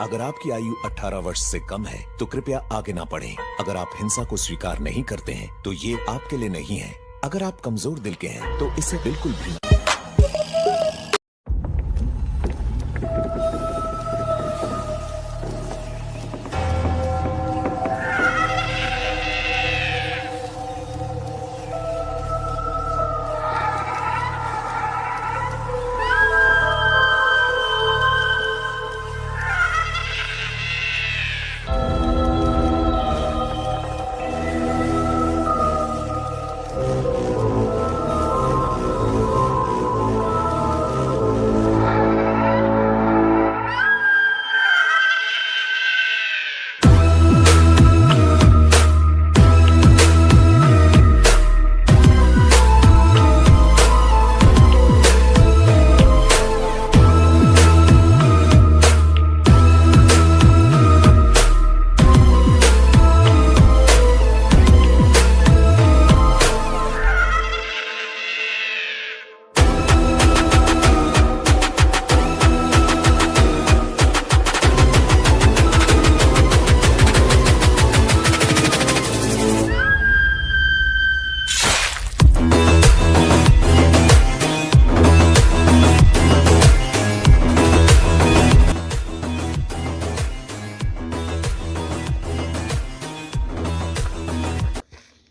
अगर आपकी आयु 18 वर्ष से कम है तो कृपया आगे ना बढ़ें। अगर आप हिंसा को स्वीकार नहीं करते हैं तो ये आपके लिए नहीं है। अगर आप कमजोर दिल के हैं तो इसे बिल्कुल भी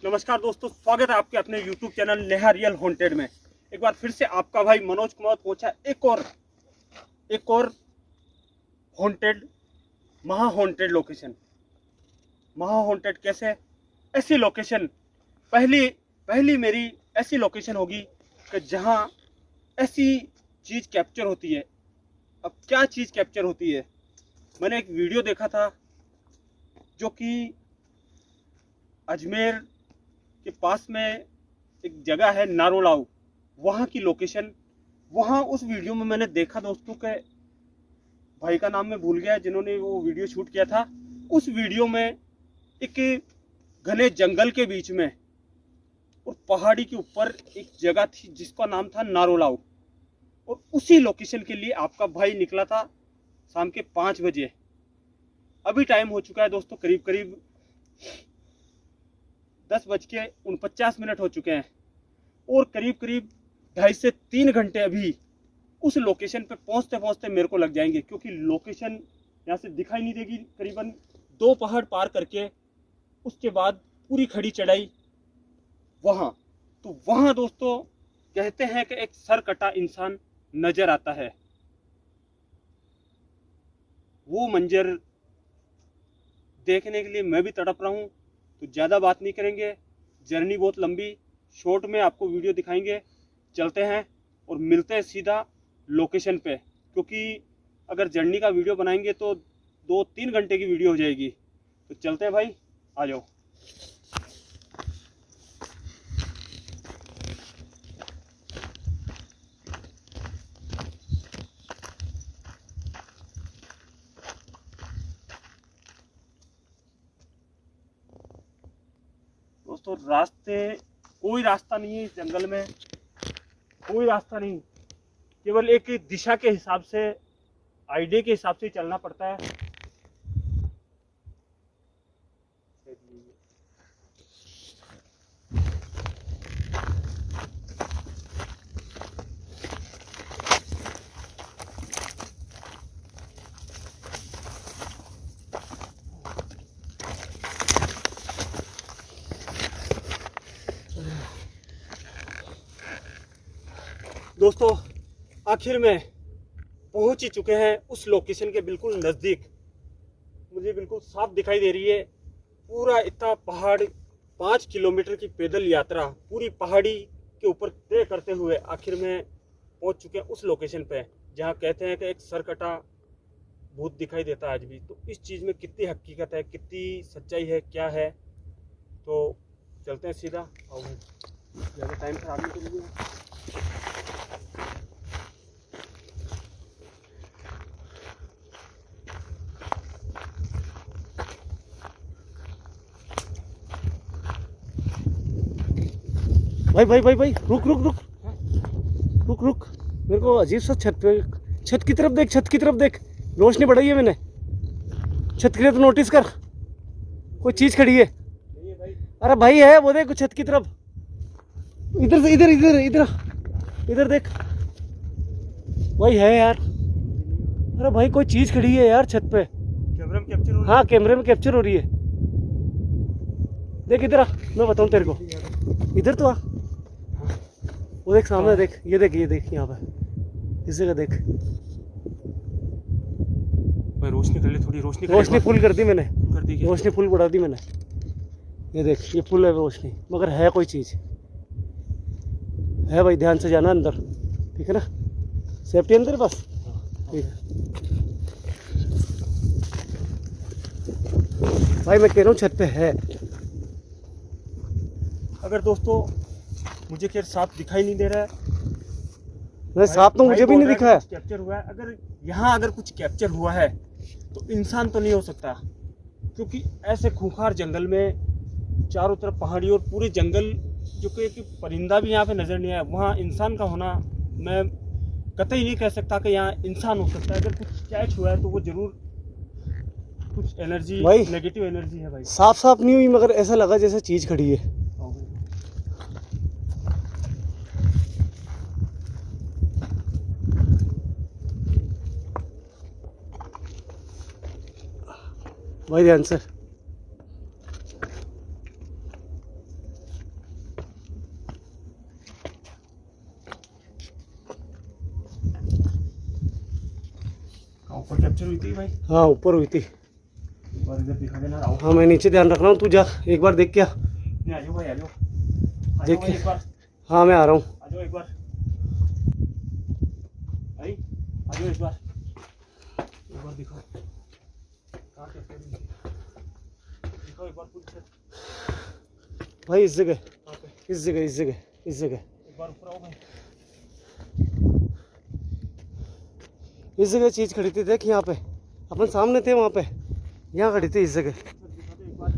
नमस्कार दोस्तों, स्वागत है आपके अपने YouTube channel Neha real haunted में। एक बार फिर से आपका भाई मनोज कुमार पहुंचा एक और हॉन्टेड महा लोकेशन। महा हॉन्टेड कैसे? ऐसी लोकेशन पहली मेरी ऐसी लोकेशन होगी कि जहां ऐसी चीज़ कैप्चर होती है। अब क्या चीज़ कैप्चर होती है? मैंने एक वीडियो देखा था जो कि अजमेर के पास में एक जगह है नारोलाऊ, वहाँ की लोकेशन। वहाँ उस वीडियो में मैंने देखा दोस्तों के भाई का नाम मैं भूल गया जिन्होंने वो वीडियो शूट किया था। उस वीडियो में एक घने जंगल के बीच में और पहाड़ी के ऊपर एक जगह थी जिसका नाम था नारोलाऊ, और उसी लोकेशन के लिए आपका भाई निकला था शाम के 5 बजे। अभी टाइम हो चुका है दोस्तों करीब 10:49 हो चुके हैं, और करीब 2.5 से 3 घंटे अभी उस लोकेशन पे पहुंचते मेरे को लग जाएंगे, क्योंकि लोकेशन यहाँ से दिखाई नहीं देगी। करीबन 2 पहाड़ पार करके उसके बाद पूरी खड़ी चढ़ाई वहाँ। तो वहाँ दोस्तों कहते हैं कि एक सर कटा इंसान नजर आता है। वो मंजर देखने के लिए मैं भी तड़प रहा हूँ। तो ज़्यादा बात नहीं करेंगे, जर्नी बहुत लंबी, शॉर्ट में आपको वीडियो दिखाएंगे। चलते हैं और मिलते हैं सीधा लोकेशन पे, क्योंकि अगर जर्नी का वीडियो बनाएंगे तो 2-3 घंटे की वीडियो हो जाएगी। तो चलते हैं भाई, आ जाओ। दोस्तों कोई रास्ता नहीं है इस जंगल में, कोई रास्ता नहीं। केवल एक दिशा के हिसाब से, आइडिया के हिसाब से चलना पड़ता है। दोस्तों आखिर में पहुंच ही चुके हैं उस लोकेशन के बिल्कुल नज़दीक। मुझे बिल्कुल साफ दिखाई दे रही है पूरा इतना पहाड़। 5 किलोमीटर की पैदल यात्रा पूरी पहाड़ी के ऊपर तय करते हुए आखिर में पहुंच चुके हैं उस लोकेशन पे, जहां कहते हैं कि एक सरकटा भूत दिखाई देता है आज भी। तो इस चीज़ में कितनी हकीकत है, कितनी सच्चाई है, क्या है, तो चलते हैं सीधा। और ज़्यादा टाइम खराब नहीं करेंगे। भाई रुक। मेरे को अजीब सा छत की तरफ देख, रोशनी बढ़ाई है मैंने। छत के लिए तो नोटिस कर, कोई चीज खड़ी है। नहीं है भाई। अरे भाई है वो, देख छत की तरफ, इधर से इधर इधर इधर इधर देख भाई, है यार। अरे भाई कोई चीज खड़ी है यार छत पे। कैमरे में कैप्चर हो रही हाँ कैमरे में कैप्चर हो रही है। देख इधर आ, मैं बताऊँ तेरे को, इधर तो आ। वो देख सामने देख, ये देख यहाँ पे इस जगह देख। भाई रोशनी कर ले थोड़ी, रोशनी रोशनी फुल कर दी मैंने, कर दी क्या? रोशनी फुल बढ़ा दी मैंने। ये देख ये फुल है रोशनी, मगर है कोई चीज़ है भाई। ध्यान से जाना अंदर, ठीक है ना? सेफ्टी अंदर बस, ठीक है भाई। मैं कह रहा हूँ छत पे है। अगर दोस्तों मुझे खैर साफ दिखाई नहीं दे रहा है, नहीं साफ तो मुझे भी नहीं दिखा है। कैप्चर हुआ है, अगर यहाँ अगर कुछ कैप्चर हुआ है तो इंसान तो नहीं हो सकता, क्योंकि ऐसे खूंखार जंगल में चारों तरफ पहाड़ी और पूरे जंगल, जो कि परिंदा भी यहाँ पे नजर नहीं आया, वहाँ इंसान का होना मैं कतई नहीं कह सकता कि यहाँ इंसान हो सकता है। अगर कुछ कैच हुआ है तो वो जरूर कुछ एनर्जी, नेगेटिव एनर्जी है भाई। साफ नहीं हुई, मगर ऐसा लगा जैसे चीज खड़ी है। भाई ध्यान से, ऊपर कैप्चर हुई थी भाई। हाँ ऊपर हुई थी। एक बार इधर दिखा देना। हाँ मैं नीचे ध्यान रख रहा हूँ, तू जा एक बार देख क्या। नहीं आ जाओ भाई, आ जाओ देख भाई एक बार। हाँ मैं आ रहा हूँ। आ जाओ एक बार भाई, आ जाओ एक बार दिखाओ कहाँ कैप्चर हुई, दिखाओ एक बार पूरी छत। भाई इस जगह, कहाँ पे? इस जगह इस जगह इस जगह एक बार ऊपर आओ भाई। इस जगह चीज खड़ी थी, देख यहाँ पे अपन सामने थे, वहाँ पे यहाँ खड़ी थी इस जगह। दिखा दो एक बार।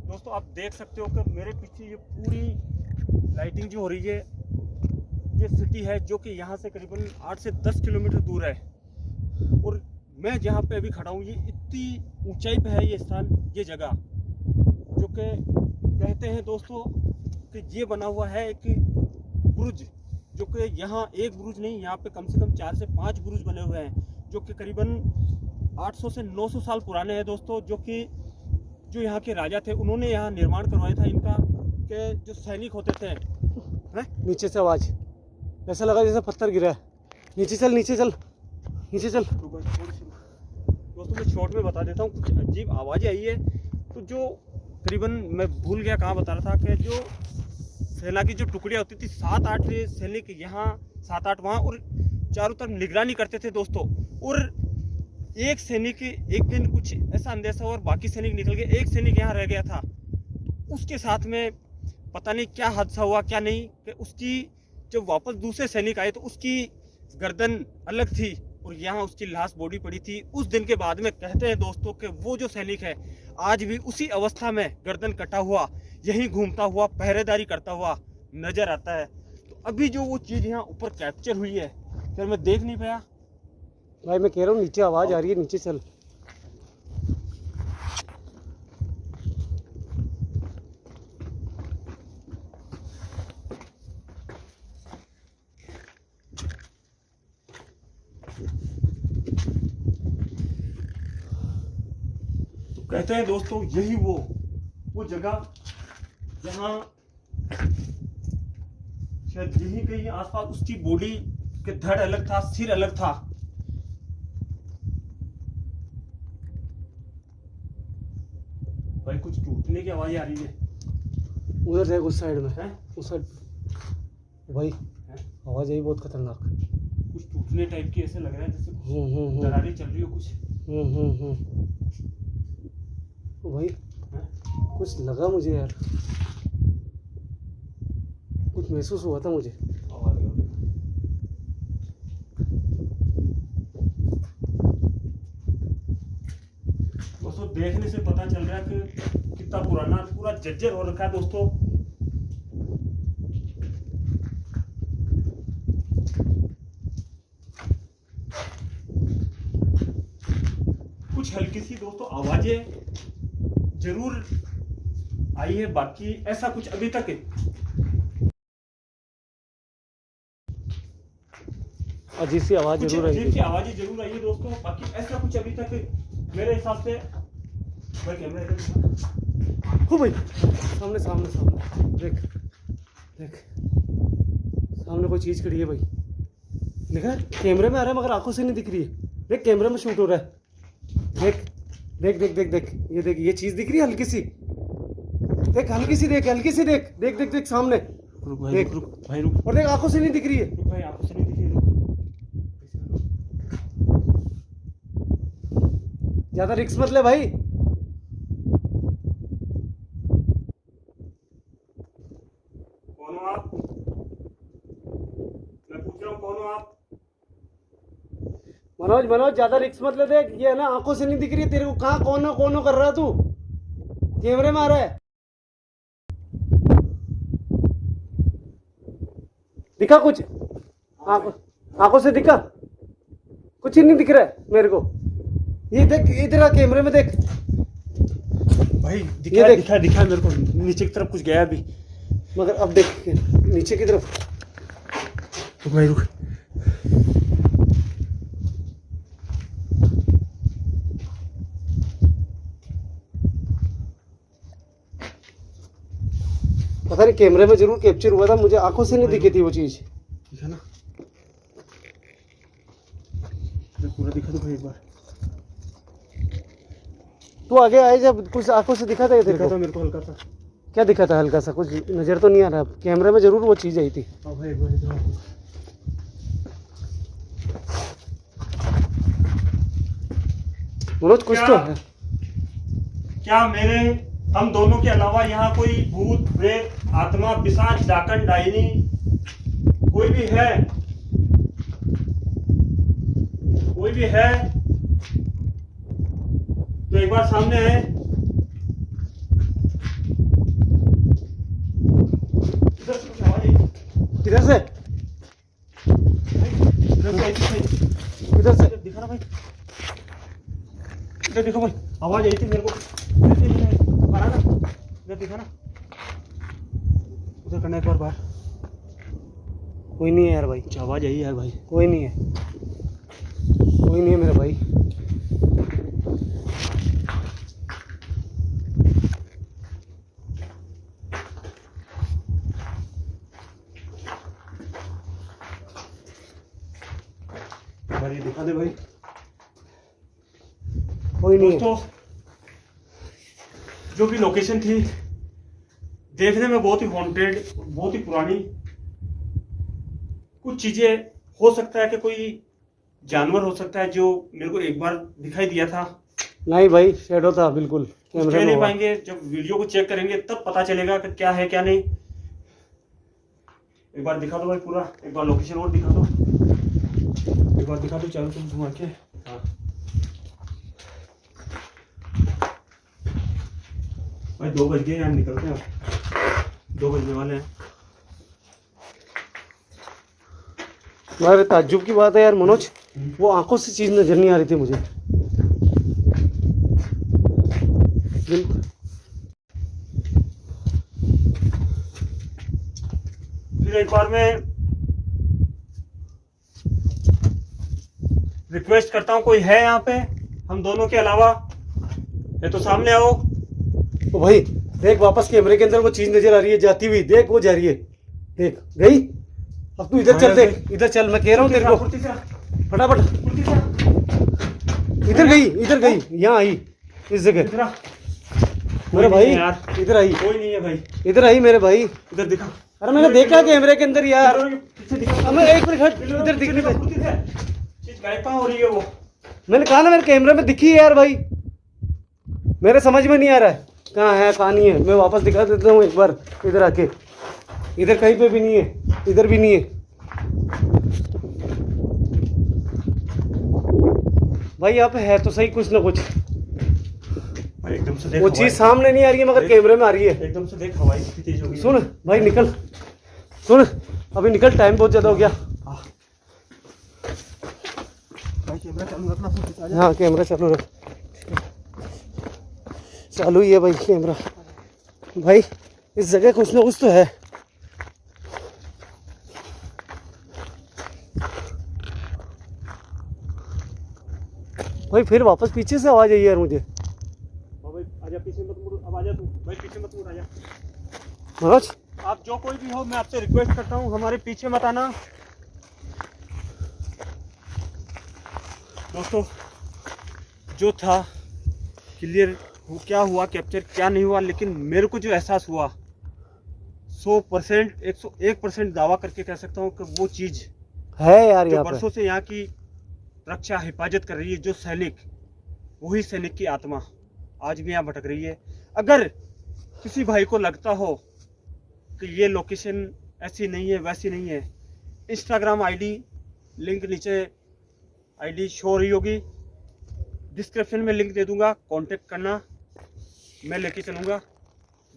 दोस्तों आप देख सकते हो कि मेरे पीछे ये पूरी लाइटिंग जो हो रही है, ये सिटी है जो कि यहाँ से करीबन 8 से 10 किलोमीटर दूर है। और मैं जहाँ पे अभी खड़ा हूँ, ये इतनी ऊंचाई पे है ये स्थान, ये जगह, जो कि कहते हैं दोस्तों कि ये बना हुआ है एक बुर्ज, जो कि यहाँ एक बुर्ज नहीं, यहाँ पे कम से कम 4 से 5 बुर्ज बने हुए हैं, जो कि करीबन 800 से 900 साल पुराने हैं दोस्तों। जो कि जो यहाँ के राजा थे, उन्होंने यहाँ निर्माण करवाया था इनका, कि जो सैनिक होते थे। हैं? नीचे से आवाज ऐसा लगा जैसे पत्थर गिरा है। नीचे चल नीचे चल नीचे चल। दोस्तों मैं शॉर्ट में बता देता हूँ, कुछ अजीब आवाज़ें आई है। तो जो करीबन मैं भूल गया कहाँ बता रहा था, कि जो सेना की जो टुकड़ियाँ होती थी, 7-8 सैनिक यहाँ, 7-8 वहाँ, और चारों तरफ निगरानी करते थे दोस्तों। और एक सैनिक एक दिन कुछ ऐसा अंदेशा हुआ और बाकी सैनिक निकल गए, एक सैनिक यहाँ रह गया था। तो उसके साथ में पता नहीं क्या हादसा हुआ क्या नहीं, कि उसकी जब वापस दूसरे सैनिक आए तो उसकी गर्दन अलग थी और यहाँ उसकी लाश बॉडी पड़ी थी। उस दिन के बाद में कहते हैं दोस्तों कि वो जो सैनिक है आज भी उसी अवस्था में गर्दन कटा हुआ यहीं घूमता हुआ पहरेदारी करता हुआ नजर आता है। तो अभी जो वो चीज़ यहाँ ऊपर कैप्चर हुई है, फिर मैं देख नहीं पाया भाई। मैं कह रहा हूँ नीचे आवाज आ रही है, नीचे चल। तो कहते हैं दोस्तों यही वो जगह जहाँ शायद यही कहीं आसपास उसकी बॉडी के धड़ अलग था, सिर अलग था। भाई कुछ टूटने की आवाज आ रही है उधर देख उस साइड में है, उस साइड भाई है? आवाज आई बहुत खतरनाक। कुछ टूटने टाइप की ऐसे लग रहा है, जैसे कुछ दरारें चल रही हो कुछ। भाई है? कुछ लगा मुझे यार, कुछ महसूस हुआ था मुझे। आवाज आ रही है। दोस्तों देखने से पता चल रहा है कि कितना पुराना, पूरा जर्जर हो रखा है दोस्तों। कुछ हल्की सी दोस्तों आवाजें जरूर आई है, बाकी ऐसा कुछ अभी तक अजीब सी आवाज जरूर आई अजीब सी आवाजें जरूर आई है दोस्तों, बाकी ऐसा कुछ अभी तक मेरे हिसाब से। भाई कैमरा इधर हो भाई, सामने सामने सामने देख देख, सामने कोई चीज खड़ी है भाई। देखा कैमरे में आ रहा है मगर आंखों से नहीं दिख रही है। देख कैमरे में शूट हो रहा है। देख देख देख देख देख, ये देख, ये चीज दिख रही है हल्की सी। देख हल्की सी, देख हल्की सी, देख देख देख देख सामने। रुक भाई, देख रुक भाई, रुक और देख आंखों से नहीं दिख रही है। रुक भाई, आंखों से नहीं दिख रही, रुक। ज्यादा रिक्स मत ले भाई। कौन हो आप? मैं पूछ रहा हूँ कौन हो आप? मनोज मनोज ज्यादा रिक्स मत ले। देख ये है ना, आंखों से नहीं दिख रही है तेरे को। कहाँ कौन हो कर रहा है तू? कैमरे में आ रहा है। दिखा कुछ? आंखों से दिखा? कुछ ही नहीं दिख रहा है मेरे को। ये देख इधर आ, कैमरे में देख भाई ये देख। दिखा मेरे को, नीचे की तरफ कुछ गया अभी। मगर अब देख नीचे की तरफ। रुक भाई, रुक। पता नहीं कैमरे में जरूर कैप्चर हुआ था, मुझे आंखों से नहीं दिखी थी वो चीज। दिखा ना, पूरा दिखा दो भाई एक बार। तू आगे आए जब कुछ आंखों से दिखा था ये तेरे दिखा को? था मेरे को हल्का सा। क्या दिखा था हल्का सा? कुछ नजर तो नहीं आ रहा। कैमरे में जरूर वो चीज आई थी। हाँ भाई, एक बार इधर आओ। मनोज कुछ तो है। क्या मेरे हम दोनों के अलावा यहाँ कोई भूत प्रेत आत्मा पिशाच डाकन डायनी कोई भी है? कोई भी है तो एक बार सामने है। इधर से कुछ आवाज आई। किधर से? इधर से आई थी भाई। किधर से? दिखा ना भाई, इधर देखो भाई, आवाज आई थी मेरे को। ना इधर दिखा ना, उधर करना एक बार। कोई नहीं है यार भाई। कुछ आवाज आई यार भाई। कोई नहीं है, कोई नहीं है मेरे भाई। भाई दिखा दे भाई। कोई नहीं है। दोस्तों जो भी लोकेशन थी देखने में बहुत ही हॉन्टेड, बहुत ही पुरानी। कुछ चीजें हो सकता है कि कोई जानवर हो सकता है जो मेरे को एक बार दिखाई दिया था। नहीं भाई, शेडो था बिल्कुल। कह कैमरे में नहीं हुआ। पाएंगे, जब वीडियो को चेक करेंगे तब पता चलेगा कि क्या है क्या नहीं। एक बार दिखा दो भाई पूरा, एक बार लोकेशन और दिखा दो, एक बार दिखा दो चारों तरफ घुमा के। हाँ भाई 2 बज गए, यहाँ निकलते हैं, 2 बजने वाले हैं। यार ताज्जुब की बात है यार मनोज, वो आंखों से चीज नजर नहीं आ रही थी मुझे। बिल्कुल। फिर एक बार मैं रिक्वेस्ट करता हूँ, कोई है यहाँ पे हम दोनों के अलावा? ये तो सामने आओ। तो भाई देख, वापस कैमरे के अंदर वो चीज नजर आ रही है जाती हुई। देख वो जा रही है, देख गई। अब तू इधर चल, देख इधर चल, मैं कह रहा हूँ तेरे को फटाफट। इधर गई, यहाँ आई इस जगह। मेरे भाई इधर आई, कोई नहीं है भाई, इधर आई मेरे भाई। इधर दिखा। अरे मैंने देखा कैमरे के अंदर यार। पीछे दिखा। अब मैं एक मिनट हट, इधर दिख रही है। चीज गायब कहाँ हो रही है वो? मैंने कहा ना मेरे कैमरे में दिखी है यार भाई। मेरे समझ में नहीं आ रहा है कहाँ है कहाँ नहीं है। मैं वापस दिखा देता हूँ एक बार इधर आके। इधर कहीं पे भी नहीं है, इधर भी नहीं है भाई। यहाँ पे है तो सही कुछ ना कुछ। भाई एकदम से देख, वो चीज सामने नहीं आ रही है मगर कैमरे में आ रही है। एकदम से देख, हवाई कितनी तेज हो गई। सुन भाई निकल, सुन अभी निकल, टाइम बहुत ज्यादा हो गया। भाई कैमरा चालू रखना। हाँ कैमरा चालू रख। चालू ही है भाई कैमरा। भाई इस जगह कुछ ना कुछ तो है। भाई फिर वापस पीछे से आवाज आई यार मुझे। भाई आजा, पीछे मत मुड़, अब आजा तू भाई, पीछे मत मुड़, आजा। मनोज आप जो कोई भी हो, मैं आपसे रिक्वेस्ट करता हूँ हमारे पीछे मत आना। दोस्तों जो था क्लियर क्या हुआ कैप्चर, क्या नहीं हुआ, लेकिन मेरे को जो एहसास हुआ 100% 101% दावा करके कह सकता हूँ कि वो चीज़ है यार जो यहाँ बरसों पे। से यहाँ की रक्षा हिफाजत कर रही है, जो सैनिक, वही सैनिक की आत्मा आज भी यहाँ भटक रही है। अगर किसी भाई को लगता हो कि ये लोकेशन ऐसी नहीं है वैसी नहीं है, इंस्टाग्राम आईडी लिंक नीचे आईडी शो हो रही होगी, डिस्क्रिप्शन में लिंक दे दूंगा, कांटेक्ट करना, मैं लेके चलूँगा।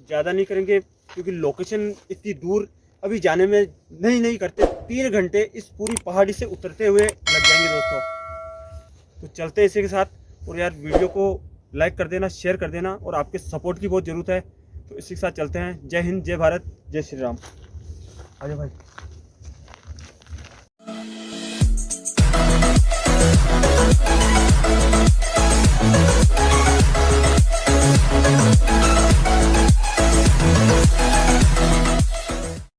ज़्यादा नहीं करेंगे क्योंकि लोकेशन इतनी दूर अभी जाने में नहीं करते, 3 घंटे इस पूरी पहाड़ी से उतरते हुए लग जाएंगे दोस्तों। तो चलते हैं इसी के साथ। और यार वीडियो को लाइक कर देना, शेयर कर देना, और आपके सपोर्ट की बहुत ज़रूरत है। तो इसी के साथ चलते हैं। जय हिंद, जय भारत, जय श्री राम। आजा भाई।